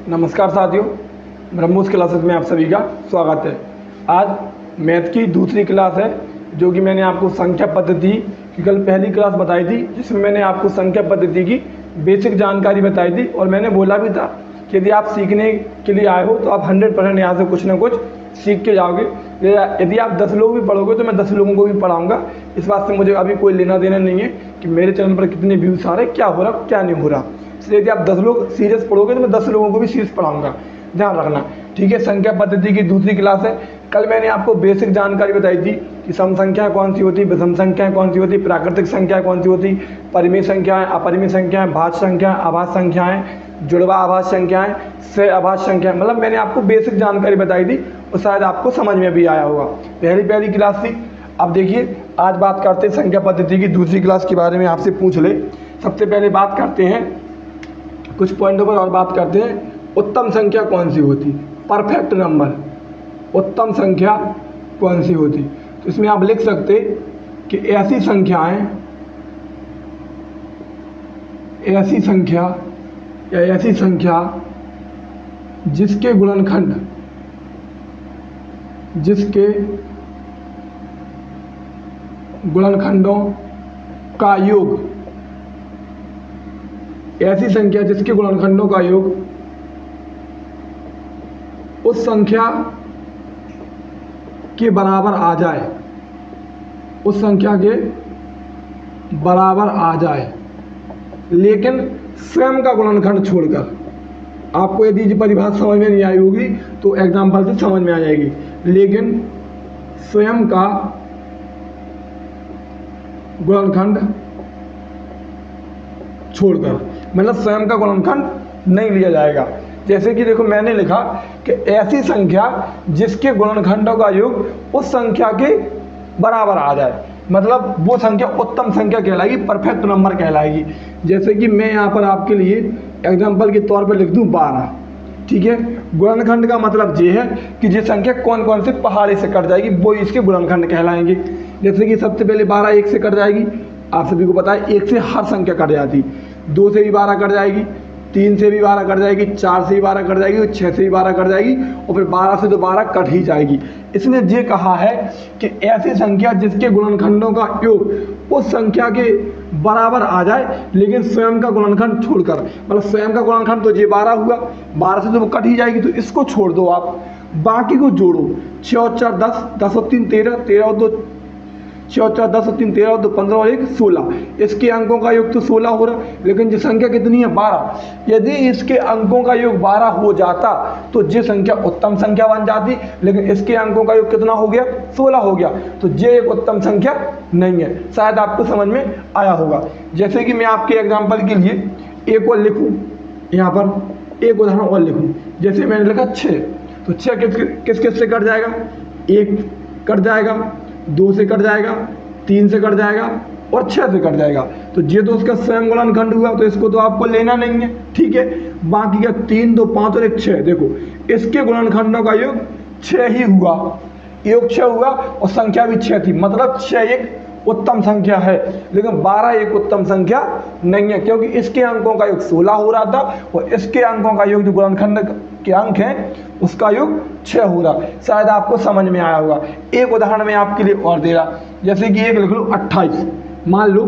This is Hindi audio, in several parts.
नमस्कार साथियों, ब्रह्मोस क्लासेस में आप सभी का स्वागत है। आज मैथ की दूसरी क्लास है जो कि मैंने आपको संख्या पद्धति की कल पहली क्लास बताई थी, जिसमें मैंने आपको संख्या पद्धति की बेसिक जानकारी बताई थी और मैंने बोला भी था कि यदि आप सीखने के लिए आए हो तो आप 100% यहाँ से कुछ ना कुछ सीख के जाओगे। यदि आप 10 लोग भी पढ़ोगे तो मैं 10 लोगों को भी पढ़ाऊँगा। इस बात से मुझे अभी कोई लेना देना नहीं है कि मेरे चैनल पर कितने व्यूज़ आ रहे, क्या हो रहा क्या नहीं हो रहा। इसलिए यदि आप 10 लोग सीरियस पढ़ोगे तो मैं 10 लोगों को भी सीरियस पढ़ाऊंगा, ध्यान रखना, ठीक है। संख्या पद्धति की दूसरी क्लास है। कल मैंने आपको बेसिक जानकारी बताई थी कि सम संख्या कौन सी होती, विषम संख्या कौन सी होती, प्राकृतिक संख्या कौन सी होती, परिमेय संख्याएं, अपरिमेय संख्याएं, भाज्य संख्याएं, आभाज्य संख्याएं, जुड़वा आभाज्य संख्याएं, सह आभाज्य संख्याएं, मतलब मैंने आपको बेसिक जानकारी बताई थी और शायद आपको समझ में भी आया होगा। पहली क्लास थी। अब देखिए, आज बात करते हैं संख्या पद्धति की दूसरी क्लास के बारे में। आपसे पूछ ले, सबसे पहले बात करते हैं कुछ पॉइंटों पर और बात करते हैं। उत्तम संख्या कौन सी होती, परफेक्ट नंबर, उत्तम संख्या कौन सी होती। तो इसमें आप लिख सकते कि ऐसी संख्या या ऐसी संख्या जिसके गुणनखंडों का योग, ऐसी संख्या जिसके गुणनखंडों का योग उस संख्या के बराबर आ जाए, उस संख्या के बराबर आ जाए, लेकिन स्वयं का गुणनखंड छोड़कर। आपको यदि परिभाषा समझ में नहीं आई होगी तो एग्जाम्पल से समझ में आ जाएगी। लेकिन स्वयं का गुणनखंड छोड़कर, मतलब स्वयं का गुणनखंड नहीं लिया जाएगा। जैसे कि देखो, मैंने लिखा कि ऐसी संख्या जिसके गुणनखंडों का योग उस संख्या के बराबर आ जाए, मतलब वो संख्या उत्तम संख्या कहलाएगी, परफेक्ट नंबर कहलाएगी। जैसे कि मैं यहाँ पर आपके लिए एग्जांपल के तौर पर लिख दूँ 12, ठीक है। गुणनखंड का मतलब ये है कि ये संख्या कौन कौन से पहाड़े से कट जाएगी वो इसके गुणनखंड कहलाएंगे। जैसे कि सबसे पहले 12 1 से कट जाएगी, आप सभी को पता है 1 से हर संख्या कट जाती, 2 से भी 12 कट जाएगी, 3 से भी 12 कट जाएगी, 4 से भी 12 कट जाएगी, 6 से भी 12 कट जाएगी और फिर 12 से तो 12 कट ही जाएगी। इसलिए ये कहा है कि ऐसी संख्या जिसके गुणनखंडों का योग उस संख्या के बराबर आ जाए, लेकिन स्वयं का गुणनखंड छोड़कर, मतलब स्वयं का गुणनखंड तो ये 12 हुआ, 12 से तो वो कट ही जाएगी, तो इसको छोड़ दो आप, बाकी को जोड़ो। 6 और 4 10, 10 और 3 13, 13 और 2 6 और 4 10 और 3 13 और 2 15 और 1 16। इसके अंकों का योग तो 16 हो रहा, लेकिन जो संख्या कितनी है 12। यदि इसके अंकों का योग 12 हो जाता तो ये संख्या उत्तम संख्या बन जाती, लेकिन इसके अंकों का योग कितना हो गया, 16 हो गया, तो ये एक उत्तम संख्या नहीं है। शायद आपको समझ में आया होगा। जैसे कि मैं आपके एग्जाम्पल के लिए एक और लिखूँ, यहाँ पर एक उदाहरण और लिखूँ। जैसे मैंने लिखा 6, तो 6 किस किस से कट जाएगा, 1 कट जाएगा, 2 से कट जाएगा, 3 से कट जाएगा और 6 से कट जाएगा। तो ये तो उसका स्वयं गुणनखंड हुआ, तो इसको तो आपको लेना नहीं है, ठीक है। बाकी का 3 2 5 और 1 6, देखो इसके गुणनखंडों का योग 6 ही हुआ, योग 6 हुआ और संख्या भी 6 थी, मतलब 6 एक उत्तम संख्या है, लेकिन 12 एक उत्तम संख्या नहीं है, क्योंकि इसके अंकों का योग 16 हो रहा था और इसके अंकों का योग जो गुणनखंड के अंक हैं उसका योग 6 हो रहा। शायद आपको समझ में आया होगा। एक उदाहरण मैं आपके लिए और दे रहा, जैसे कि एक लिख लो 28, मान लो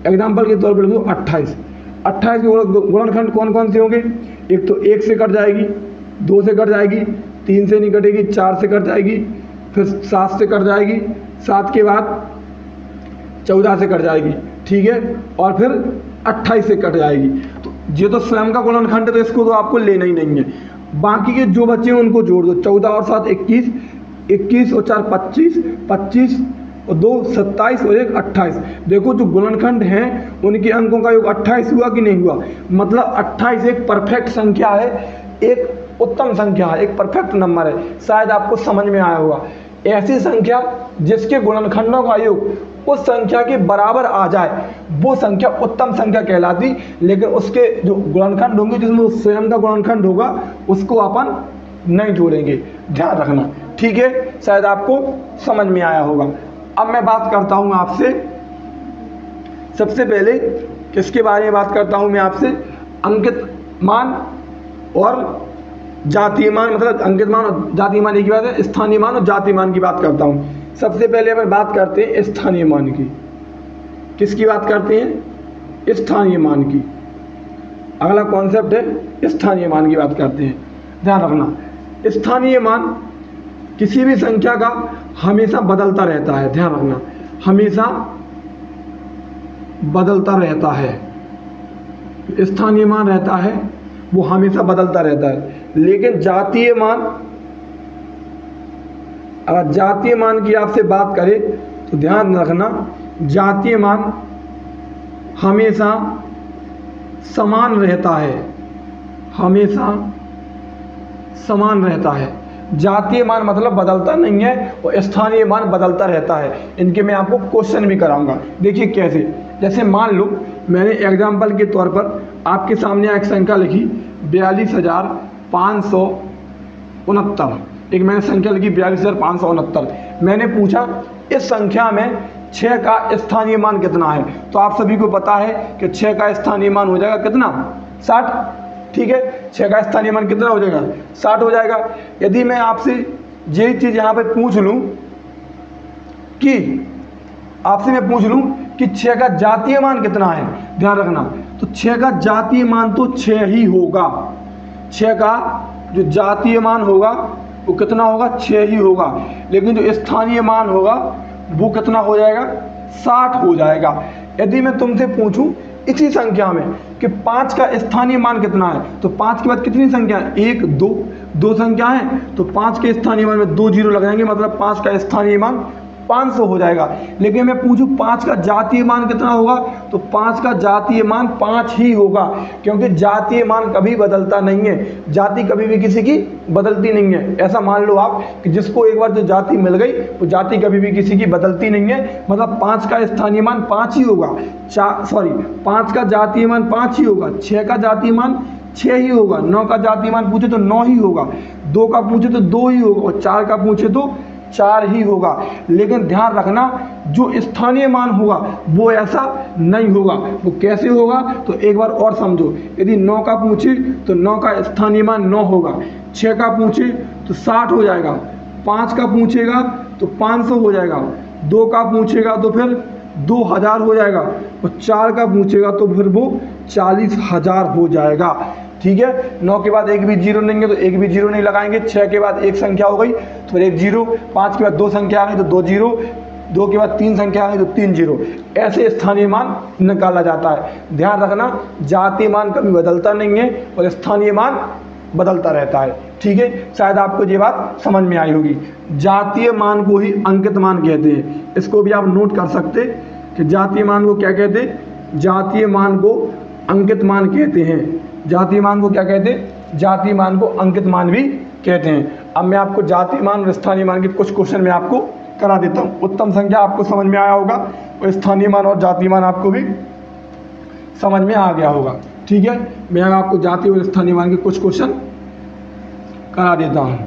एग्जाम्पल के तौर पर लिख लो 28 के गुणनखंड कौन कौन से होंगे। एक तो 1 से कट जाएगी, 2 से कट जाएगी, 3 से नहीं कटेगी, 4 से कट जाएगी, फिर 7 से कट जाएगी, 7 के बाद 14 से कट जाएगी, ठीक है, और फिर 28 से कट जाएगी। तो ये तो स्वयं का गुणनखंड है, तो इसको तो आपको लेना ही नहीं है। बाकी के जो बच्चे हैं उनको जोड़ दो, 14 और 7 21, 21 और 4 25, 25 और 2 27 और 1 28। देखो जो गुणनखंड हैं उनके अंकों का योग 28 हुआ कि नहीं हुआ, मतलब 28 एक परफेक्ट संख्या है, एक उत्तम संख्या है, एक परफेक्ट नंबर है। शायद आपको समझ में आया होगा। ऐसी संख्या जिसके गुणनखंडों का योग उस संख्या के बराबर आ जाए वो संख्या उत्तम संख्या कहलाती, लेकिन उसके जो गुणनखंड होंगे जिसमें स्वयं का गुणनखंड होगा उसको अपन नहीं जोड़ेंगे, ध्यान रखना, ठीक है। शायद आपको समझ में आया होगा। अब मैं बात करता हूँ आपसे, सबसे पहले किसके बारे में बात करता हूँ मैं आपसे, अंकित मान और जातीय मान मतलब अंकित मान और जातीय मान एक ही बात है। स्थानीय मान और जातीय मान की बात करता हूँ। सबसे पहले अपन बात करते हैं स्थानीय मान की। किसकी बात करते हैं? स्थानीय मान की। अगला कॉन्सेप्ट है स्थानीय मान की बात करते हैं। ध्यान रखना, स्थानीय मान किसी भी संख्या का हमेशा बदलता रहता है। ध्यान रखना, हमेशा बदलता रहता है। स्थानीय मान रहता है वो हमेशा बदलता रहता है। लेकिन जातीय मान, अगर जातीय मान की आपसे बात करें तो ध्यान रखना, जातीय मान हमेशा समान रहता है, हमेशा समान रहता है। जातीय मान मतलब बदलता नहीं है और स्थानीय मान बदलता रहता है। इनके मैं आपको क्वेश्चन भी कराऊंगा। देखिए कैसे, जैसे मान लो मैंने एग्जाम्पल के तौर पर आपके सामने एक संख्या लिखी 42,569। एक मैंने संख्या लिखी 42,569। मैंने पूछा इस संख्या में 6 का स्थानीय मान कितना है। तो आप सभी को पता है कि 6 का स्थानीय मान हो जाएगा कितना? 60। ठीक है, 6 का स्थानीय मान कितना हो जाएगा? 60 हो जाएगा। यदि मैं आपसे यही चीज़ यहाँ पे पूछ लूँ कि आपसे मैं पूछ लूँ कि 6 का जातीय मान कितना है, ध्यान रखना, तो 6 का जातीय मान तो 6 ही होगा। 6 का जो जातीय मान होगा वो कितना होगा? 6 ही होगा। लेकिन जो स्थानीय मान होगा वो कितना हो जाएगा? 60 हो जाएगा। यदि मैं तुमसे पूछूं इसी संख्या में कि 5 का स्थानीय मान कितना है, तो 5 के बाद कितनी संख्या है? 1, 2, 2 संख्या है, तो 5 के स्थानीय मान में 2 जीरो लगाएंगे, मतलब 5 का स्थानीय मान 500 हो जाएगा। लेकिन मैं पूछूं 5 का जातीय मान कितना होगा, तो 5 का जातीय मान 5 ही होगा, क्योंकि जातीय मान कभी बदलता नहीं है। जाति कभी भी किसी की बदलती नहीं है। ऐसा मान लो आप कि जिसको एक बार जो जाति मिल गई वो जाति कभी भी किसी की बदलती नहीं है। मतलब 5 का स्थानीय मान 5 ही होगा। 5 का जातीय मान 5 ही होगा। 6 का जातीय मान 6 ही होगा। 9 का जातीय मान पूछे तो 9 ही होगा। 2 का पूछे तो 2 ही होगा और 4 का पूछे तो 4 ही होगा। लेकिन ध्यान रखना, जो स्थानीय मान होगा वो ऐसा नहीं होगा। वो कैसे होगा, तो एक बार और समझो। यदि 9 का पूछे तो 9 का स्थानीय मान 9 होगा। 6 का पूछे तो 60 हो जाएगा। 5 का पूछेगा तो 500 हो जाएगा। 2 का पूछेगा तो फिर 2000 हो जाएगा और 4 का पूछेगा तो फिर वो 40,000 हो जाएगा। ठीक है, 9 के बाद एक भी जीरो नहीं है तो एक भी जीरो नहीं लगाएंगे। 6 के बाद एक संख्या हो गई तो फिर एक जीरो। 5 के बाद 2 संख्या आ गई तो 2 जीरो। 2 के बाद 3 संख्या आ गई तो 3 जीरो। ऐसे स्थानीय मान निकाला जाता है। ध्यान रखना, जातीय मान कभी बदलता नहीं है और स्थानीय मान बदलता रहता है। ठीक है, शायद आपको ये बात समझ में आई होगी। जातीय मान को ही अंकित मान कहते हैं। इसको भी आप नोट कर सकते कि जातीय मान को क्या कहते हैं? जातीय मान को अंकित मान कहते हैं। जातीय मान को क्या कहते हैं? जातीय मान को अंकित मान भी कहते हैं। अब मैं आपको जातीय मान और स्थानीय मान के कुछ क्वेश्चन में आपको करा देता हूँ। उत्तम संख्या आपको समझ में आया होगा और स्थानीय मान और जातीय मान आपको भी समझ में आ गया होगा। ठीक है, मैं आपको जातीय और स्थानीय मान के कुछ क्वेश्चन करा देता हूँ।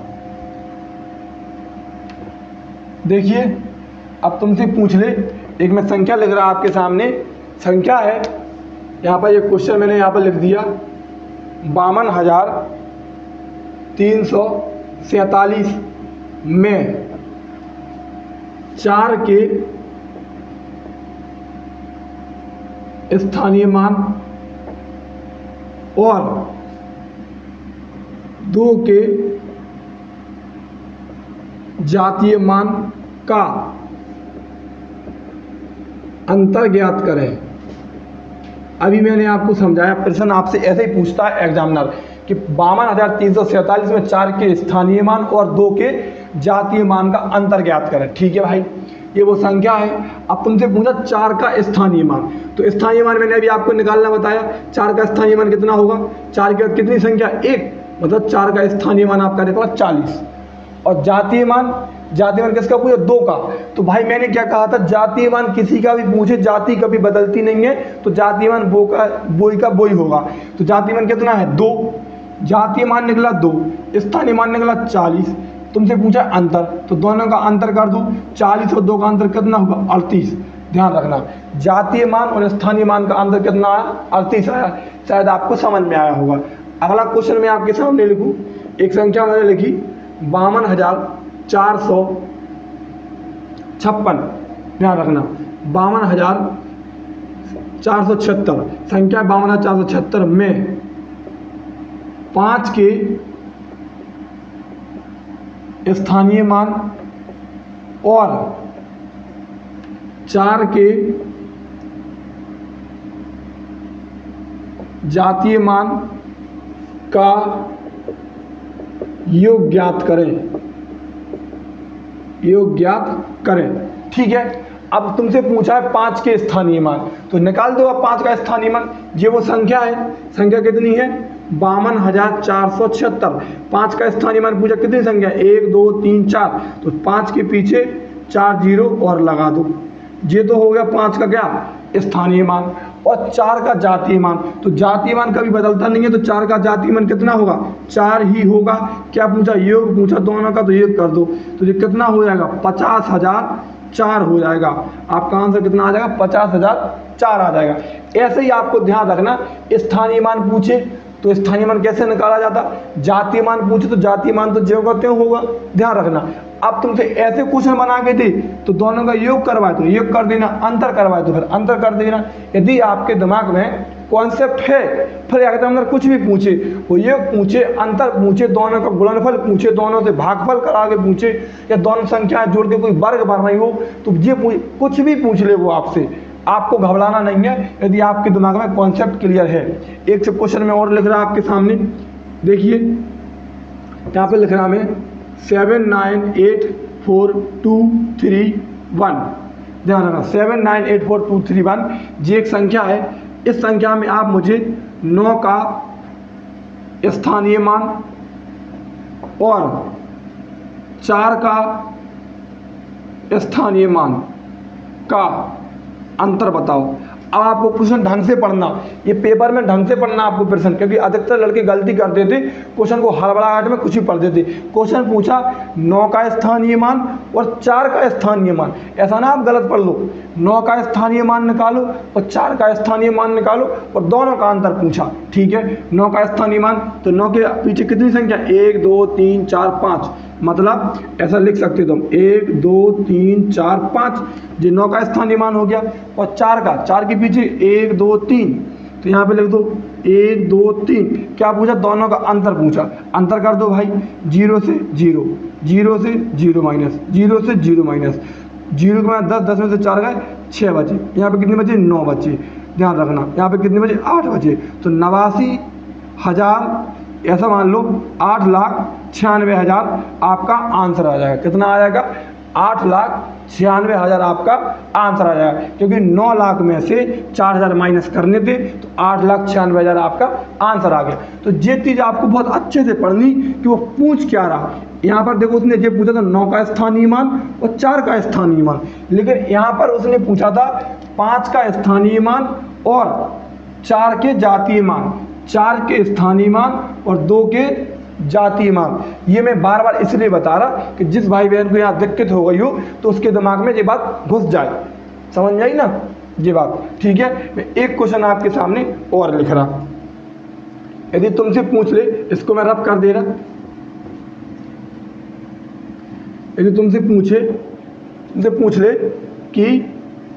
देखिए, अब तुमसे पूछ ले, एक मैं संख्या लिख रहा आपके सामने। संख्या है, यहाँ पर एक क्वेश्चन मैंने यहाँ पर लिख दिया 52,347 में 4 के स्थानीय मान और 2 के जातीय मान का अंतर ज्ञात करें। अभी मैंने आपको समझाया, प्रश्न आपसे ऐसे ही पूछता है एग्जामिनर कि 52,347 में 4 के स्थानीय मान और 2 के जातीय मान का अंतर ज्ञात करें। ठीक है भाई, ये वो संख्या है। अब तुमसे पूछा 4 का स्थानीय मान, तो स्थानीय मान मैंने अभी आपको निकालना बताया। 4 का स्थानीय मान कितना होगा? 4 के बाद कितनी संख्या? 1, मतलब 4 का स्थानीय मान आपका निकला 40। और जातीय मान किसका पूछा? 2 का। तो भाई मैंने क्या कहा था, जातीय मान किसी का भी पूछे, जाति कभी बदलती नहीं है, तो जातीय मान बोई का बोई होगा। तो जातीय मान कितना है? 2। जातीय मान निकला 2, स्थानीय मान निकला 40। तुमसे पूछा अंतर, तो दोनों का अंतर कर दो। 40 और 2 का अंतर कितना होगा? 38। ध्यान रखना, जातीय मान और स्थानीय मान का अंतर कितना आया? 38 आया। शायद आपको समझ में आया होगा। अगला क्वेश्चन मैं आपके सामने लिखूं, एक संख्या मैंने लिखी 52,456, ध्यान रखना 52,476 संख्या 52,476 में 5 के स्थानीय मान और 4 के जातीय मान का योग ज्ञात करें, योग ज्ञात करें। ठीक है, अब तुमसे पूछा है 5 के स्थानीय मान, तो निकाल दो अब 5 का स्थानीय मान। ये वो संख्या है, संख्या कितनी है 52,476। 5 का स्थानीय मान पूछा कितनी संख्या 1 2 3 4, तो 5 के पीछे 4 जीरो और लगा दो। ये तो हो गया 5 का क्या स्थानीय मान, और 4 का जातीय मान। तो जातीय मान कभी बदलता नहीं है, तो 4 का जातीय मान कितना होगा 4 ही होगा। क्या पूछा योग पूछा दोनों का, तो योग कर दो, तो ये कितना हो जाएगा 50,004 हो जाएगा। आपका आंसर कितना आ जाएगा 50,004 आ जाएगा। ऐसे ही आपको ध्यान रखना, स्थानीय मान पूछे तो स्थानीय मान कैसे निकाला जाता, जातीय मान पूछे तो जातीय मान तो जो करते होगा, ध्यान रखना। अब तुमसे ऐसे क्वेश्चन बना के थे तो दोनों का योग करवाए तो योग कर देना, अंतर करवाए तो फिर अंतर कर देना। यदि आपके दिमाग में कॉन्सेप्ट है, फिर अगर अंदर कुछ भी पूछे, वो योग पूछे, अंतर पूछे, दोनों का गुणनफल पूछे, दोनों से भागफल करा के पूछे, या दोनों संख्याएं जोड़ के कोई वर्ग भर रही हो, तो ये कुछ भी पूछ ले वो आपसे, आपको घबराना नहीं है यदि आपके दिमाग में कॉन्सेप्ट क्लियर है। एक से क्वेश्चन में और लिख रहा आपके सामने, देखिए यहाँ पे लिख रहा मैं 7984231, ध्यान रखना 7984231 ये एक संख्या है। इस संख्या में आप मुझे 9 का स्थानीय मान और 4 का स्थानीय मान का अंतर बताओ। अब आपको क्वेश्चन ढंग से पढ़ना, ये पेपर में ढंग से पढ़ना आपको प्रश्न, क्योंकि अधिकतर लड़के गलती करते थे, क्वेश्चन को हड़बड़ाहट में कुछ भी पढ़ देते। क्वेश्चन पूछा 9 का स्थानीय मान और 4 का स्थानीय मान, ऐसा ना आप गलत पढ़ लो। 9 का स्थानीय मान निकालो और 4 का स्थानीय मान निकालो और दोनों का अंतर पूछा। ठीक है, 9 का स्थानीय मान, तो 9 के पीछे कितनी संख्या 1 2 3 4 5, मतलब ऐसा लिख सकते तुम 1 2 3 4 5, ये 9 का स्थानीय मान हो गया। और 4 के पीछे 1 2 3, तो यहाँ पे लिख दो 1 2 3। क्या पूछा, दोनों का अंतर पूछा, अंतर कर दो भाई, 0 से 0, 0 से 0 माइनस, 0 से 0 माइनस, 0 के बाद 10, 10 में से 4 गए 6 बचे, यहाँ पे कितने बचे 9 बचे, ध्यान रखना यहाँ पे कितने बचे 8 बचे, तो 89,000 ऐसा मान लो 8,96,000 आपका आंसर आ जाएगा। कितना आ जाएगा 8,96,000 आपका आंसर आ जाएगा, क्योंकि 9 लाख में से 4,000 माइनस करने थे तो 8,96,000 आपका आंसर आ गया। तो ये चीज़ आपको बहुत अच्छे से पढ़नी कि वो पूछ क्या रहा। यहाँ पर देखो उसने ये पूछा था 9 का स्थानीय मान और 4 का स्थानीय मान, लेकिन यहाँ पर उसने पूछा था 5 का स्थानीय मान और 4 के जातीय मान, 4 के स्थानीय मान और 2 के जातीय मान। ये मैं बार बार इसलिए बता रहा कि जिस भाई बहन को यहाँ दिक्कत हो गई हो तो उसके दिमाग में ये बात घुस जाए, समझ आई ना ये बात। ठीक है, मैं एक क्वेश्चन आपके सामने और लिख रहा, यदि तुमसे पूछ ले, इसको मैं रब कर दे रहा, यदि तुमसे पूछ ले कि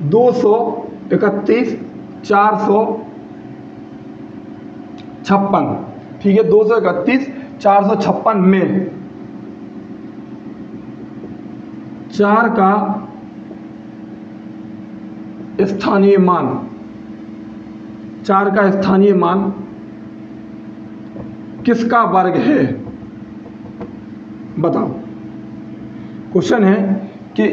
231 456, ठीक है 231 456 में 4 का स्थानीय मान, 4 का स्थानीय मान किसका वर्ग है, बताओ। क्वेश्चन है कि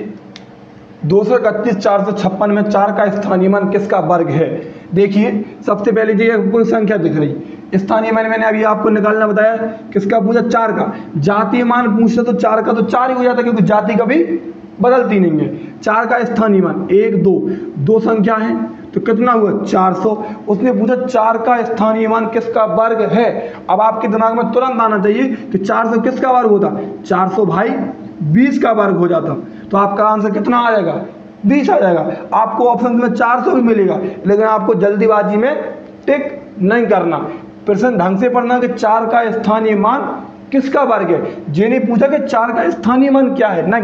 231 456 में 4 का स्थानीय मान किसका वर्ग है। देखिए सबसे पहले जगह कोई संख्या दिख रही, स्थानीय मान मैंने अभी आपको निकालना बताया, किसका पूछा 4 का। जातीय मान पूछता तो 4 का तो 4 ही हो जाता, क्योंकि जाति कभी बदलती नहीं है। 4 का स्थानीय मान 1 2, 2 संख्या है तो कितना हुआ 400। उसने पूछा 4 का स्थानीय मान किसका वर्ग है। अब आपके दिमाग में तुरंत आना चाहिए कि 400 किसका वर्ग होता, 400 भाई 20 का वर्ग हो जाता, तो आपका आंसर कितना आ जाएगा 20 आ जाएगा। आपको ऑप्शन में 400 भी मिलेगा, लेकिन आपको जल्दीबाजी में टिक नहीं करना, प्रश्न ढंग से पढ़ना कि 4 का स्थानीय मान किसका वर्ग है। ये नहीं पूछा कि 4 का स्थानीय मान क्या है, नहीं,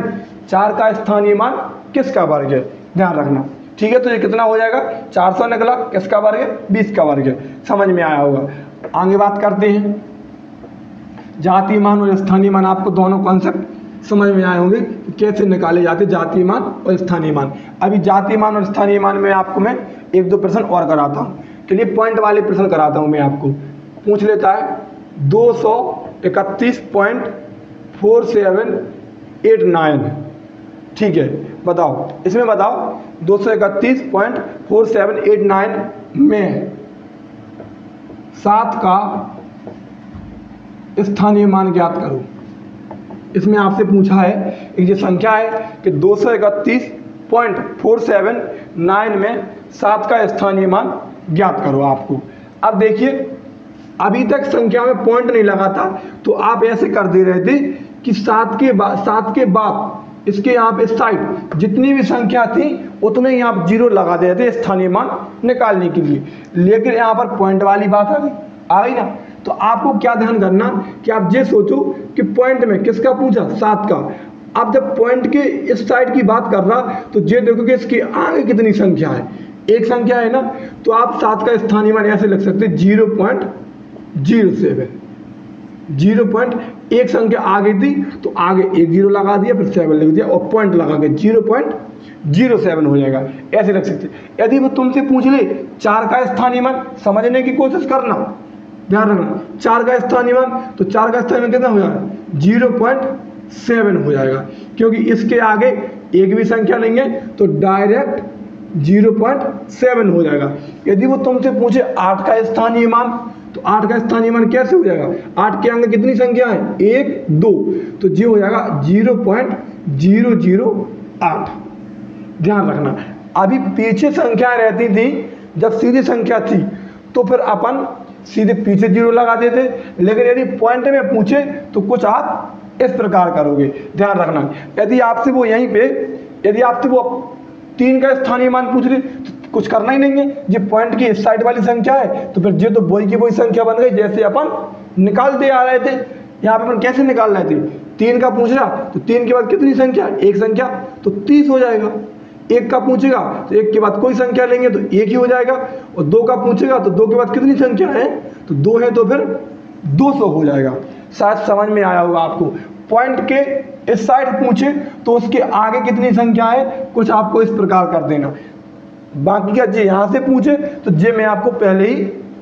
4 का स्थानीय मान किसका वर्ग है, ध्यान रखना। ठीक है, तो ये कितना हो जाएगा, 400 निकला, किसका वर्ग है, 20 का वर्ग है। समझ में आया होगा। आगे बात करते हैं जातीय मान और स्थानीय मान। आपको दोनों कॉन्सेप्ट समझ में आए होंगे कि कैसे निकाले जाते जातीय मान और स्थानीय मान। अभी जातीय मान और स्थानीय मान में आपको मैं 1-2 प्रश्न और कराता हूँ। चलिए पॉइंट वाले प्रश्न कराता हूँ मैं आपको। पूछ लेता है 231.4789, ठीक है, बताओ इसमें बताओ 231.4789 में 7 का स्थानीय मान ज्ञात करो। इसमें आपसे पूछा है, एक ये संख्या है कि 231.479 में 7 का स्थानीय मान ज्ञात करो आपको। अब देखिए अभी तक संख्या में पॉइंट नहीं लगा था, तो आप ऐसे कर दे रहे थे कि 7 के बाद इसके यहाँ पे साइड जितनी भी संख्या थी उतने ही आप 0 लगा दे रहे थे स्थानीय मान निकालने के लिए। लेकिन यहाँ पर पॉइंट वाली बात आ गई ना, तो आपको क्या ध्यान करना कि आप ये सोचो कि पॉइंट में किसका पूछा, 7 का। अब जब पॉइंट के इस साइड की बात कर रहा तो ये देखो कि इसके आगे कितनी संख्या है, एक संख्या है ना, तो आप 7 का स्थानीय मान ऐसे लिख सकते 0.07। 0. एक संख्या आगे थी तो आगे एक 0 लगा दिया, फिर 7 लिख दिया और पॉइंट लगा के 0.07 हो जाएगा, ऐसे रख सकते। यदि वो तुमसे पूछ ले 4 का स्थानीय मान, समझने की कोशिश करना, ध्यान रखना, 4 का स्थानीय मान, तो 4 का स्थानीय मान कितना हो जाएगा, 0.7 हो जाएगा, क्योंकि इसके आगे एक भी संख्या लेंगे तो डायरेक्ट 0.7 हो जाएगा। यदि वो तुमसे पूछे 8 का स्थानीय मान, तो 8 का स्थानीय मान कैसे हो जाएगा, 8 के आगे कितनी संख्या है, 1 2, तो ये हो जाएगा 0.008। ध्यान रखना, अभी पीछे संख्याएं रहती थी, जब सीधी संख्या थी तो फिर अपन सीधे पीछे 0 लगा देते, लेकिन यदि पॉइंट में पूछे तो कुछ आप इस प्रकार करोगे। ध्यान रखना, यदि आपसे वो यहीं पे यदि आपसे वो 3 का स्थानीय मान पूछ रहे तो कुछ करना ही नहीं है, ये पॉइंट की इस साइड वाली संख्या है, तो फिर ये तो वही की वही संख्या बन गई जैसे अपन निकालते आ रहे थे। यहाँ पे अपन कैसे निकाल रहे थे, 3 का पूछ रहा तो 3 के बाद कितनी संख्या, एक संख्या, तो 30 हो जाएगा। 1 का पूछेगा तो 1 के बाद कोई संख्या लेंगे तो 1 ही हो जाएगा, और 2 का पूछेगा तो 2 के बाद कितनी संख्या है, तो 2 है, तो फिर 200 हो जाएगा। शायद समझ में आया होगा आपको। पॉइंट के इस साइड पूछे तो उसके आगे कितनी संख्या है, कुछ आपको इस प्रकार कर देना। बाकी का जे यहाँ से पूछे तो जे मैं आपको पहले ही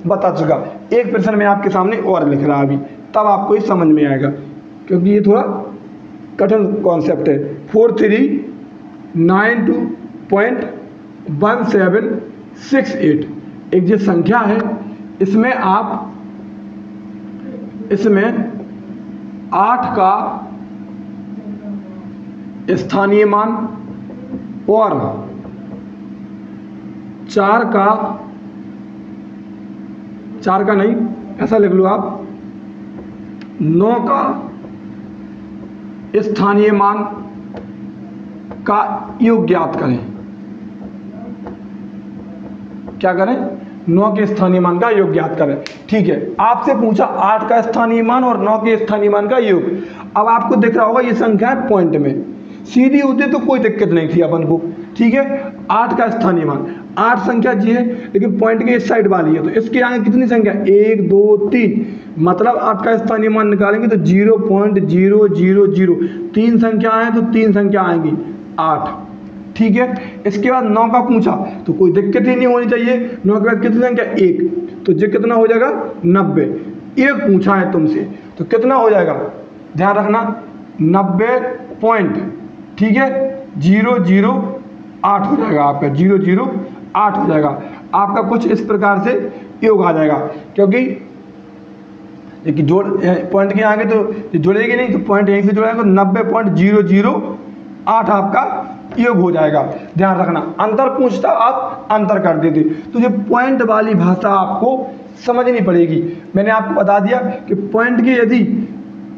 बता चुका। एक प्रश्न मैं आपके सामने और लिख रहा अभी, तब आपको ये समझ में आएगा, क्योंकि ये थोड़ा कठिन कॉन्सेप्ट है। 4392.1768 एक जो संख्या है, इसमें 8 का स्थानीय मान और 4 का नहीं, ऐसा लिख लो आप, 9 का स्थानीय मान का योग ज्ञात करें। क्या करें, 9 के स्थानीय मान का योग ज्ञात करें। ठीक है, आपसे पूछा 8 का स्थानीय मान और 9 के स्थानीय मान का योग। अब आपको दिख रहा होगा ये संख्या है पॉइंट में, सीधी होती तो कोई दिक्कत नहीं थी अपन को। ठीक है, 8 का स्थानीय मान, 8 संख्या जी है, लेकिन पॉइंट के इस साइड वाली है, तो इसके आगे कितनी संख्या, 1 2 3, मतलब 8 का स्थानीय मान निकालेंगे तो 0.000, 3 संख्या है तो 3 संख्या आएंगी 8। ठीक है, इसके बाद 9 का पूछा तो कोई दिक्कत ही नहीं होनी चाहिए, 9 के बाद कितनी संख्या, 1, तो ये कितना हो जाएगा, 90। 1 पूछा है तुमसे तो कितना हो जाएगा, ध्यान रखना, 90 पॉइंट, ठीक है, 008 हो जाएगा आपका, 008 हो जाएगा आपका। कुछ इस प्रकार से योग आ जाएगा, क्योंकि देखिए जोड़ पॉइंट के आगे तो जुड़ेगी नहीं, तो पॉइंट यहीं से जुड़ेगा तो 90.008 आपका योग हो जाएगा। ध्यान रखना, अंतर पूछता आप अंतर कर देते, तो ये पॉइंट वाली भाषा आपको समझनी पड़ेगी। मैंने आपको बता दिया कि पॉइंट के यदि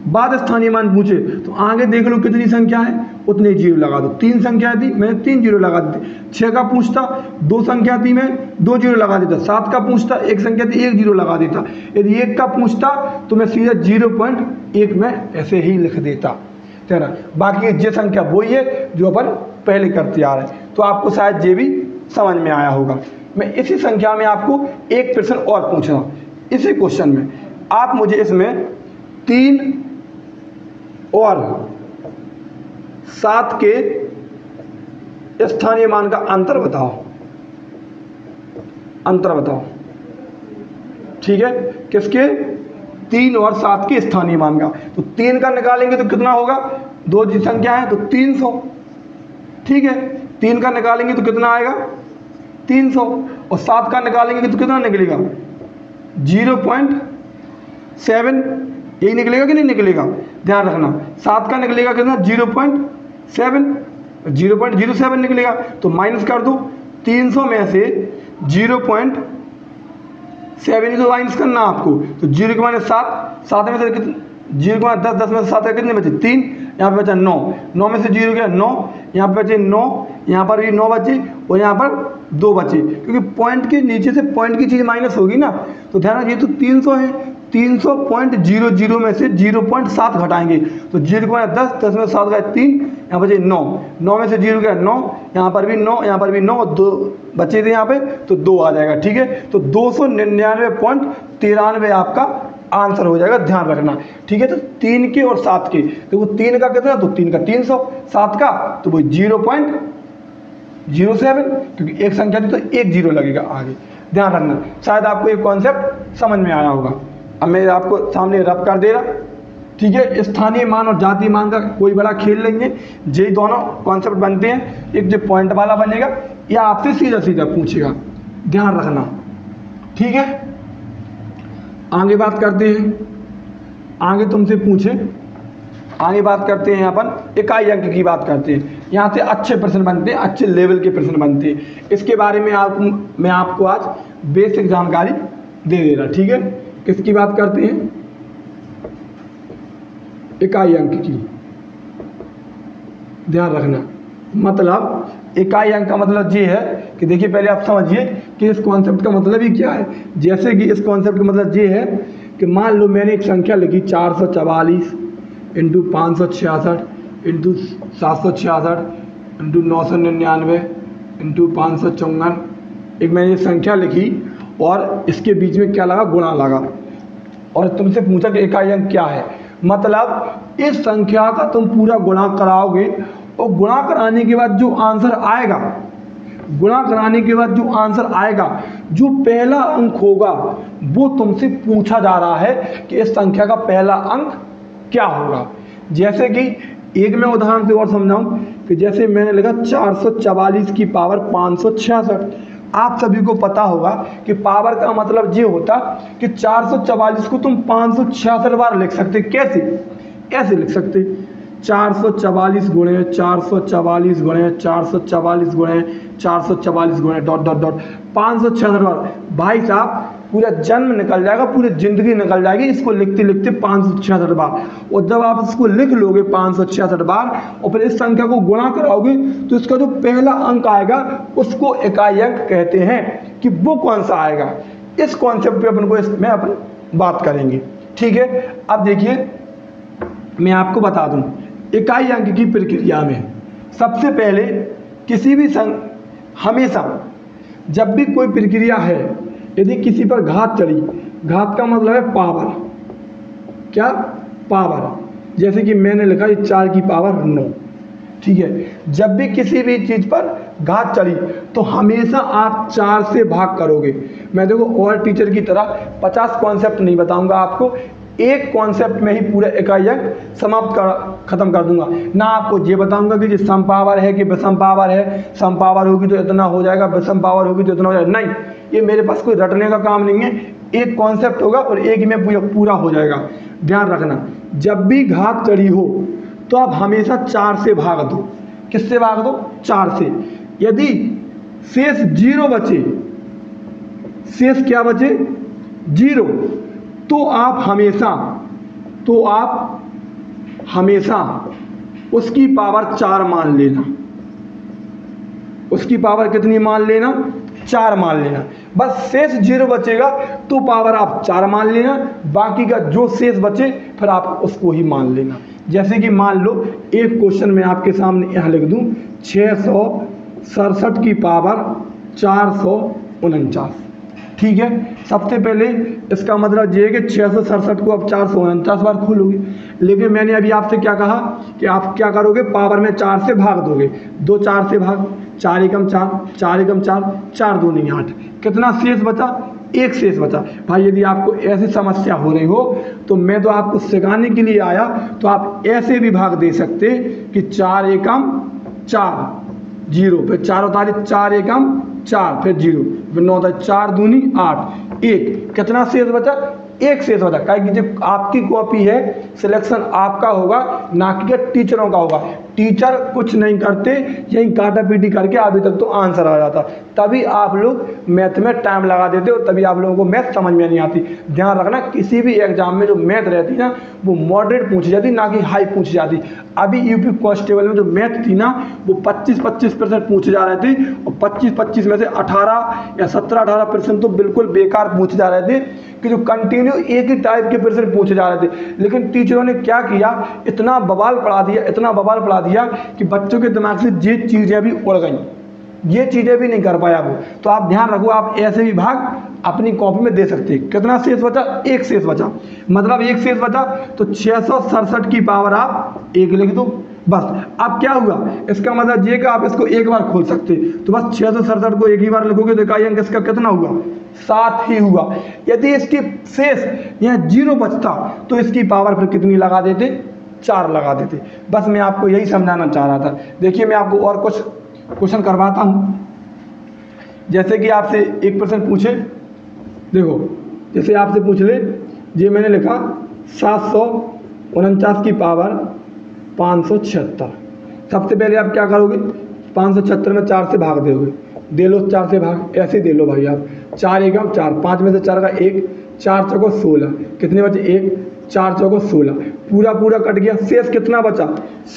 बाद स्थानीय मान पूछे तो आगे देख लो कितनी संख्या है, उतने जीरो लगा दो। 3 संख्याएं थी, मैंने 3 जीरो लगा दी। 6 का पूछता 2 संख्या थी, मैं 2 जीरो लगा देता। 7 का पूछता 1 संख्या थी, 1 जीरो लगा देता। यदि 1 का पूछता तो मैं सीधा 0.1 में ऐसे ही लिख देता, है ना। बाकी ये संख्या वही है जो अपन पहले करते आ रहे हैं। तो आपको शायद ये भी समझ में आया होगा। मैं इसी संख्या में आपको एक प्रश्न और पूछ रहा हूँ। इसी क्वेश्चन में आप मुझे इसमें 3 और 7 के स्थानीय मान का अंतर बताओ, अंतर बताओ। ठीक है, किसके? 3 और 7 के स्थानीय मान का। तो 3 का निकालेंगे तो कितना होगा? 2 जी संख्या है तो 300। ठीक है, 3 का निकालेंगे तो कितना आएगा? 300। और 7 का निकालेंगे तो कितना निकलेगा? 0.7। यही निकलेगा कि नहीं निकलेगा? ध्यान रखना। 7 का निकलेगा कितना? 0.7, 0.07 निकलेगा। तो माइनस कर दो 300 में से 0.7 ही तो माइनस करना आपको। तो 0 के माइनस 7, 7 में से कितने? 0 के माइनस 10, 10 में से 7 कितने बचे? 3। यहाँ पे बचा 9, 9 में से 0 गया 9, यहाँ पे बचे 9, यहाँ पर भी 9 बचे और यहाँ पर 2 बचे, क्योंकि पॉइंट के नीचे से पॉइंट की चीज़ माइनस होगी ना। तो ध्यान रखिए, तो 300 है, 300.00 में से 0.7 घटाएंगे तो 0 को 10, 10 में 7 गए 3, यहाँ बचे 9, 9 में से 0 गया 9, यहाँ पर भी 9, यहाँ पर भी 9, 2 बचे थे यहाँ पे तो 2 आ जाएगा। ठीक है, तो 299.93 आपका आंसर हो जाएगा, ध्यान रखना। ठीक है, तो 3 के और 7 के, तो वो 3 का कितना? तो 3 का 300, 7 का तो वो 0.07, क्योंकि एक संख्या थी तो 1 जीरो लगेगा आगे। ध्यान रखना, शायद आपको ये कॉन्सेप्ट समझ में आया होगा। अब मैं आपको सामने रब कर दे रहा। ठीक है, स्थानीय मान और जातीय मान का कोई बड़ा खेल लेंगे, यही दोनों कॉन्सेप्ट बनते हैं। एक जो पॉइंट वाला बनेगा या आपसे सीधा सीधा पूछेगा, ध्यान रखना। ठीक है, आगे बात करते हैं। आगे तुमसे पूछे, आगे बात करते हैं अपन इकाई अंक की बात करते हैं। यहाँ से अच्छे प्रश्न बनते हैं, अच्छे लेवल के प्रश्न बनते हैं। इसके बारे में मैं आपको आज बेसिक जानकारी दे दे रहा। ठीक है, किसकी बात करते हैं? इकाई अंक की। ध्यान रखना, मतलब इकाई अंक का मतलब ये है कि देखिए, पहले आप समझिए कि इस कॉन्सेप्ट का मतलब ही क्या है। जैसे कि इस कॉन्सेप्ट का मतलब ये है कि मान लो मैंने एक संख्या लिखी 444 इंटू 566 इंटू 766 इंटू 999 इंटू 554। एक मैंने ये संख्या लिखी और इसके बीच में क्या लगा? गुणा लगा। और तुमसे पूछा कि इकाई अंक क्या है। मतलब इस संख्या का तुम पूरा गुणा कराओगे और गुणा कराने के बाद जो आंसर आएगा, गुणा कराने के बाद जो आंसर आएगा, जो पहला अंक होगा, वो तुमसे पूछा जा रहा है कि इस संख्या का पहला अंक क्या होगा। जैसे कि एक मैं उदाहरण से और समझाऊं कि जैसे मैंने लिखा 444 की पावर 566। आप सभी को पता होगा कि पावर का मतलब ये होता कि 444 को तुम 566 बार लिख सकते। कैसे? ऐसे लिख सकते 444 गुणे 444 गुणे 444 गुणे 444 गुणे डॉट डॉट डॉट 566 बार। भाई साहब, पूरा जन्म निकल जाएगा, पूरी जिंदगी निकल जाएगी इसको लिखते लिखते 566 बार। और जब आप इसको लिख लोगे 566 बार और फिर इस संख्या को गुणा कराओगे तो इसका जो पहला अंक आएगा उसको इकाई अंक कहते हैं। कि वो कौन सा आएगा, इस कॉन्सेप्ट पे अपन को इसमें अपन बात करेंगे। ठीक है, अब देखिए मैं आपको बता दूं, इकाई अंक की प्रक्रिया में सबसे पहले किसी भी हमेशा जब भी कोई प्रक्रिया है, यदि किसी पर घात चढ़ी, घात का मतलब है पावर। क्या? पावर। जैसे कि मैंने लिखा 4 की पावर 9। ठीक है, जब भी किसी भी चीज़ पर घात चढ़ी तो हमेशा आप 4 से भाग करोगे। मैं देखो और टीचर की तरह 50 कॉन्सेप्ट नहीं बताऊंगा आपको, एक कॉन्सेप्ट में ही पूरा इकाई अंक खत्म कर दूंगा। ना आपको ये बताऊंगा कि सम पावर है कि विषम पावर है, सम पावर होगी तो इतना हो जाएगा, विषम पावर होगी तो इतना हो जाएगा। नहीं, ये मेरे पास कोई रटने का काम नहीं है। एक कॉन्सेप्ट होगा और एक ही में पूरा हो जाएगा। ध्यान रखना, जब भी घात चढ़ी हो तो आप हमेशा 4 से भाग दो। किससे भाग दो? 4 से। यदि शेष 0 बचे, शेष क्या बचे? 0, तो आप हमेशा उसकी पावर 4 मान लेना। उसकी पावर कितनी मान लेना? 4 मान लेना। बस शेष 0 बचेगा तो पावर आप 4 मान लेना, बाकी का जो शेष बचे फिर आप उसको ही मान लेना। जैसे कि मान लो एक क्वेश्चन में आपके सामने यहाँ लिख दूँ 667 की पावर 449। ठीक है, सबसे पहले इसका मतलब ये है कि 667 को आप 449 बार खोलोगे, लेकिन मैंने अभी आपसे क्या कहा कि आप क्या करोगे, पावर में 4 से भाग दोगे। 2 4 से भाग, 4 एकम 4, 4 एकम 4, 4 दूनी 8। कितना शेष बचा? 1 शेष बचा। भाई यदि आपको ऐसी समस्या हो रही हो तो मैं तो आपको सिखाने के लिए आया, तो आप ऐसे भी भाग दे सकते कि 4 एकम 4, 0, फिर 4 उतारे, 4 एकम 4, फिर 0, फिर 9 4 दूनी 8, 1। कितना शेष बचा? 1 शेष बचा। क्या कि जब आपकी कॉपी है, सिलेक्शन आपका होगा, ना कि टीचरों का होगा। टीचर कुछ नहीं करते, यही काटा पीटी करके अभी तक तो आंसर आ जाता। तभी आप लोग मैथ में टाइम लगा देते हो, तभी आप लोगों को मैथ समझ में नहीं आती। ध्यान रखना, किसी भी एग्जाम में जो मैथ रहती ना, वो मॉडरेट पूछी जाती, ना कि हाई पूछी जाती। अभी यूपी कांस्टेबल में जो मैथ थी ना, वो 25% पूछे जा रहे थे, और 25 में से 18 या 17-18% तो बिल्कुल बेकार पूछे जा रहे थे, कि जो कंटिन्यू एक ही टाइप के प्रश्न पूछे जा रहे थे। लेकिन टीचरों ने क्या किया, इतना बवाल पढ़ा दिया, इतना बवाल पढ़ा दिया कि बच्चों के दिमाग से ये चीज़ें भी उड़ गई, ये चीज़ें भी नहीं कर पाया वो। तो आप ध्यान रखो, आप ऐसे भी भाग अपनी कॉपी में दे सकते हैं। कितना शेष बचा? 1 शेष बचा। मतलब 1 शेष बचा तो 667 की पावर आप 1 लिख दो, बस। अब क्या हुआ, इसका मतलब ये कि आप इसको एक बार खोल सकते, तो बस 667 को एक ही बार लिखोगे तो इकाई अंक इसका कितना हुआ? 7 ही हुआ। यदि इसकी शेष यहाँ 0 बचता तो इसकी पावर फिर कितनी लगा देते? 4 लगा देते। बस मैं आपको यही समझाना चाह रहा था। देखिए मैं आपको और कुछ क्वेश्चन करवाता हूँ। जैसे कि आपसे एक प्रश्न पूछे, देखो जैसे आपसे पूछ ले, ये मैंने लिखा 749 की पावर 576। सबसे पहले आप क्या करोगे, 576 में 4 से भाग दोगे, दे लो 4 से भाग, ऐसे दे लो भाई आप। 4 एकम 4, 5 में से 4 का 1, 4 चौको 16, कितने बचे? 1, 4 चौको 16, पूरा कट गया। शेष कितना बचा?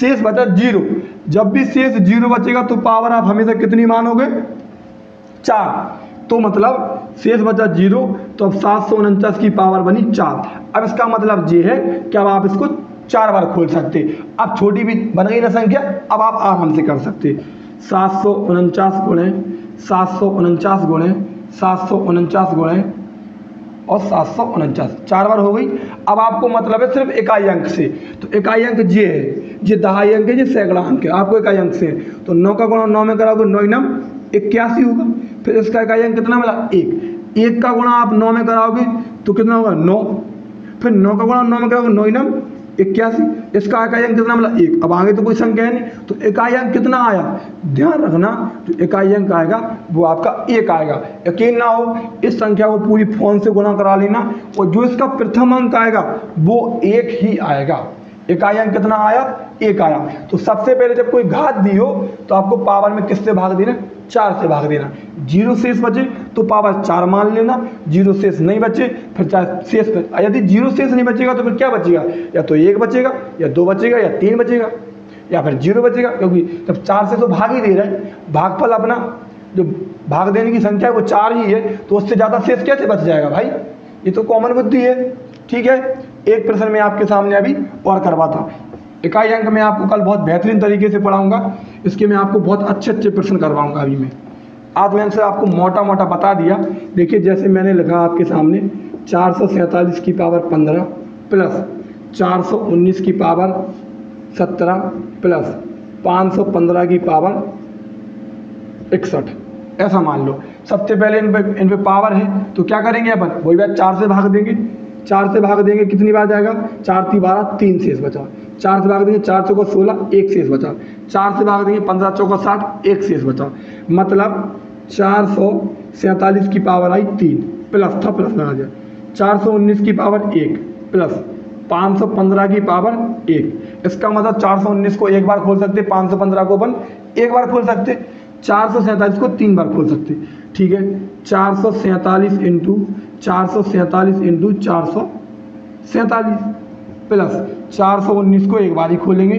शेष बचा 0। जब भी शेष 0 बचेगा तो पावर आप हमेशा कितनी मानोगे? 4। तो मतलब शेष बचा 0, तो अब 749 की पावर बनी 4। अब इसका मतलब ये है कि अब आप इसको 4 बार खोल सकते। अब छोटी भी बन गई ना संख्या, अब आप आराम से कर सकते। 749 गुणे 749 गुणे 749 गुणे और 749, 4 बार हो गई। अब आपको मतलब है सिर्फ इकाई अंक से, तो इकाई अंक ये है, ये दहाई अंक है, ये सैकड़ा अंक है, आपको इकाई अंक से। तो 9 का गुणा 9 में कराओगे, 9 9 81 होगा। फिर इसका इकाई अंक कितना मिला? 1। 1 का गुणा आप 9 में कराओगे तो कितना होगा? 9। फिर 9 का गुणा 9 में कराओगे, 9 9 81। इसका इकाई अंक कितना मिला? 1। अब आगे तो कोई संख्या है नहीं, तो इकाई अंक कितना आया? ध्यान रखना, तो इकाई अंक आएगा वो आपका 1 आएगा। यकीन ना हो, इस संख्या को पूरी फोन से गुणा करा लेना, और जो इसका प्रथम अंक आएगा वो 1 ही आएगा। इकाई अंक कितना आया? 1 आया। तो सबसे पहले जब कोई घात दी हो तो आपको पावर में किससे भाग देना? 4 से भाग देना। 0 शेष बचे तो पावर 4 मान लेना, 0 शेष नहीं बचे फिर 4 शेष। यदि 0 शेष नहीं बचेगा तो फिर क्या बचेगा? या तो 1 बचेगा, या 2 बचेगा, या 3 बचेगा, या फिर 0 बचेगा। क्योंकि जब 4 से तो भाग ही दे रहे हैं, भागफल अपना जो भाग देने की संख्या है वो 4 ही है, तो उससे ज़्यादा शेष कैसे बच जाएगा भाई? ये तो कॉमन बुद्धि है। ठीक है, एक प्रश्न मैं आपके सामने अभी और करवाता। इकाई अंक मैं आपको कल बहुत बेहतरीन तरीके से पढ़ाऊंगा, इसके मैं आपको बहुत अच्छे प्रश्न करवाऊंगा। अभी मैं आज मैंने से आपको मोटा बता दिया। देखिए जैसे मैंने लिखा आपके सामने 447 की पावर 15 प्लस 419 की पावर 17 प्लस 515 की पावर 61, ऐसा मान लो। सबसे पहले इन पे पावर है तो क्या करेंगे अपन? वही बात, 4 से भाग देंगे। 4 से भाग देंगे, कितनी बार जाएगा? 4 3 12, 3 शेष बचा। 4 से भाग देंगे, 4 चौको 16, 1 शेष बचा। 4 से भाग देंगे, 15 चौको 60, 1 शेष बचा। मतलब 447 की पावर आई 3, प्लस था, प्लस लगा दिया। 419 की पावर 1 प्लस 515 की पावर 1। इसका मतलब 419 को एक बार खोल सकते, 515 को अपन एक बार खोल सकते, 447 को 3 बार खोल सकते। ठीक है, 447 इंटू 447 प्लस 419 को एक बार ही खोलेंगे,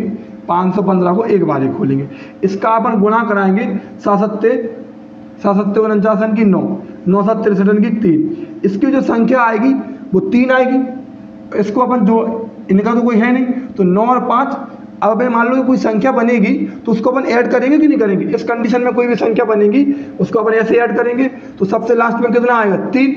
515 को एक बार ही खोलेंगे। इसका अपन गुणा कराएंगे 7 49 की 9, 9 7 63 की 3। इसकी जो संख्या आएगी वो 3 आएगी। इसको अपन जो इनका तो कोई है नहीं, तो 9 और 5। अब अपन मान लो कि कोई संख्या बनेगी तो उसको अपन ऐड करेंगे कि नहीं करेंगे। इस कंडीशन में कोई भी संख्या बनेगी उसको अपन ऐसे ऐड करेंगे, तो सबसे लास्ट में कितना आएगा 3,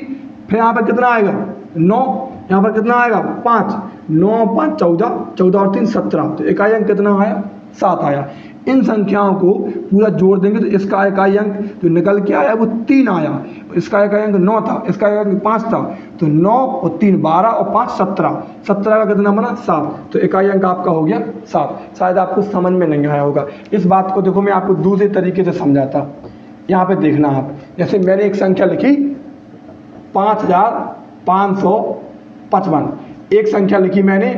फिर यहाँ पर कितना आएगा 9, यहाँ पर कितना आएगा 5, 9 5 14, 14 और 3 17। तो इकाई अंक कितना आया 7 आया। इन संख्याओं को पूरा जोड़ देंगे तो इसका इकाई अंक जो निकल के आया वो 3 आया। इसका इकाई अंक 9 था, इसका इकाई अंक 5 था, तो 9 और 3 12 और 5 17, 17 का कितना बना 7। तो इकाई अंक आपका हो गया 7। शायद आपको समझ में नहीं आया होगा। इस बात को देखो मैं आपको दूसरे तरीके से समझाता। यहाँ पे देखना आप, जैसे मैंने एक संख्या लिखी 5555, एक संख्या लिखी मैंने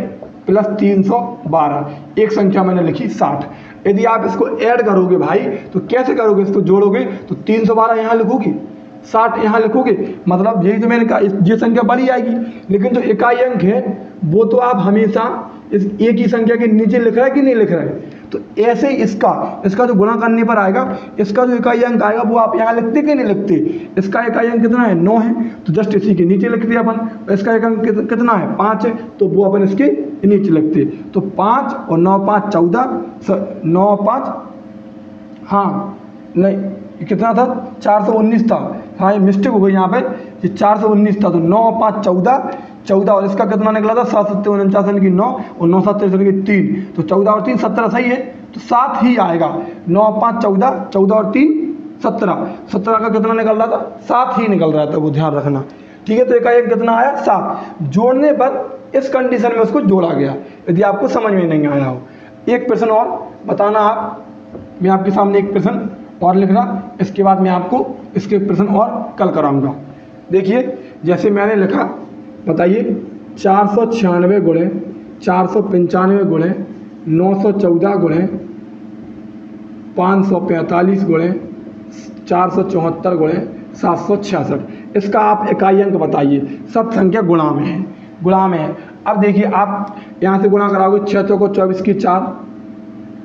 प्लस 312, एक संख्या मैंने लिखी 60। यदि आप इसको ऐड करोगे भाई तो कैसे करोगे, इसको जोड़ोगे तो 312 यहाँ लिखोगे, 60 यहाँ लिखोगे, मतलब यही तो मैंने कहा ये संख्या बड़ी आएगी। लेकिन जो इकाई अंक है वो तो आप हमेशा इस एक ही संख्या के नीचे लिख रहा है कि नहीं लिख रहा है। तो ऐसे इसका जो गुणा करने पर आएगा, इसका जो इकाई अंक आएगा वो आप यहाँ लिखते कि नहीं लिखते। इसका इकाई अंक कितना है 9 है, तो जस्ट इसी के नीचे लिखते अपन। इसका इकाई अंक कितना है 5 है, तो वो अपन इसके नीचे लिखते। तो 5 और 9 5 14, 9 5 हाँ नहीं कितना था 419 था। हाँ ये मिस्टेक हो गई यहाँ पे, ये 419 था। तो 9 5 14, 14 और इसका कितना निकला था 7 7 49 की 9 और 9 7 63 की 3। तो 14 और 3 17 सही है, तो 7 ही आएगा। 9 5 14, 14 और 3 17, 17 का कितना निकल रहा था 7 ही निकल रहा था, वो ध्यान रखना। ठीक है, तो इकाई अंक कितना आया 7। जोड़ने पर इस कंडीशन में उसको जोड़ा गया। यदि आपको समझ में नहीं आया हो, एक प्रश्न और बताना आप। मैं आपके सामने एक प्रश्न और लिख रहा, इसके बाद मैं आपको इसके प्रश्न और कल कराऊंगा। देखिए जैसे मैंने लिखा, बताइए 496 गुणे 495 गुणे 914 गुणे 545 गुणे 474 गुणे 766, इसका आप इकाई अंक बताइए। सब संख्या गुणा में है, गुणा में है। अब देखिए आप यहाँ से गुणा कराओगे 6 चौको 24 की 4,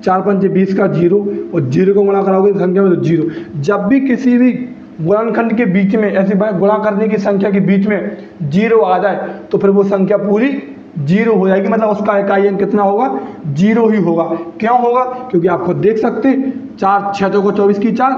4 पंचे 20 का 0, और 0 को गुणा कराओगे संख्या में तो 0। जब भी किसी भी गुणनखंड के बीच में ऐसी गुणा करने की संख्या के बीच में 0 आ जाए तो फिर वो संख्या पूरी 0 हो जाएगी, मतलब उसका इकाई अंक कितना होगा 0 ही होगा। क्यों होगा, क्योंकि आप खुद देख सकते 4 6 चौको 24 की 4,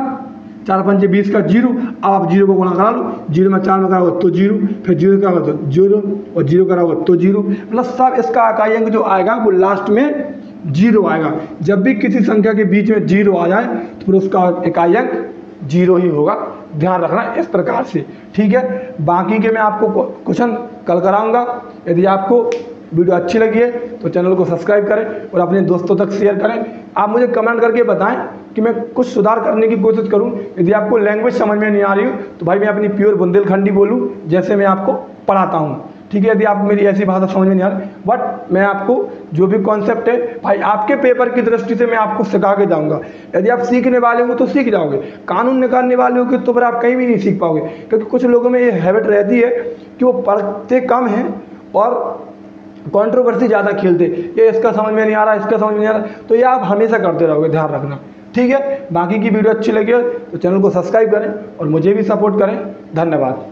4 पंचे 20 का 0। अब आप 0 को गुणा करा लो, 0 में 4 में कराओगे तो 0, फिर 0 कराओगे तो 0 और 0 कराओगे तो 0, मतलब सब इसका इकाई अंक जो आएगा वो लास्ट में 0 आएगा। जब भी किसी संख्या के बीच में 0 आ जाए तो फिर उसका इकाई अंक 0 ही होगा। ध्यान रखना इस प्रकार से, ठीक है। बाकी के मैं आपको क्वेश्चन कल कराऊंगा। यदि आपको वीडियो अच्छी लगी है तो चैनल को सब्सक्राइब करें और अपने दोस्तों तक शेयर करें। आप मुझे कमेंट करके बताएं कि मैं कुछ सुधार करने की कोशिश करूं। यदि आपको लैंग्वेज समझ में नहीं आ रही हो तो भाई मैं अपनी प्योर बुंदेलखंडी बोलूं जैसे मैं आपको पढ़ाता हूं, ठीक है। यदि आप मेरी ऐसी भाषा समझ में नहीं आ रही, बट मैं आपको जो भी कॉन्सेप्ट है भाई आपके पेपर की दृष्टि से मैं आपको सिखा के जाऊंगा। यदि आप सीखने वाले हो तो सीख जाओगे, कानून निकालने वाले हो तो फिर आप कहीं भी नहीं सीख पाओगे। क्योंकि कुछ लोगों में ये हैबिट रहती है कि वो पढ़ते कम हैं और कंट्रोवर्सी ज़्यादा खेलते, ये इसका समझ में नहीं आ रहा, इसका समझ में नहीं आ रहा, तो ये आप हमेशा करते रहोगे। ध्यान रखना, ठीक है। बाकी की वीडियो अच्छी लगी हो तो चैनल को सब्सक्राइब करें और मुझे भी सपोर्ट करें। धन्यवाद।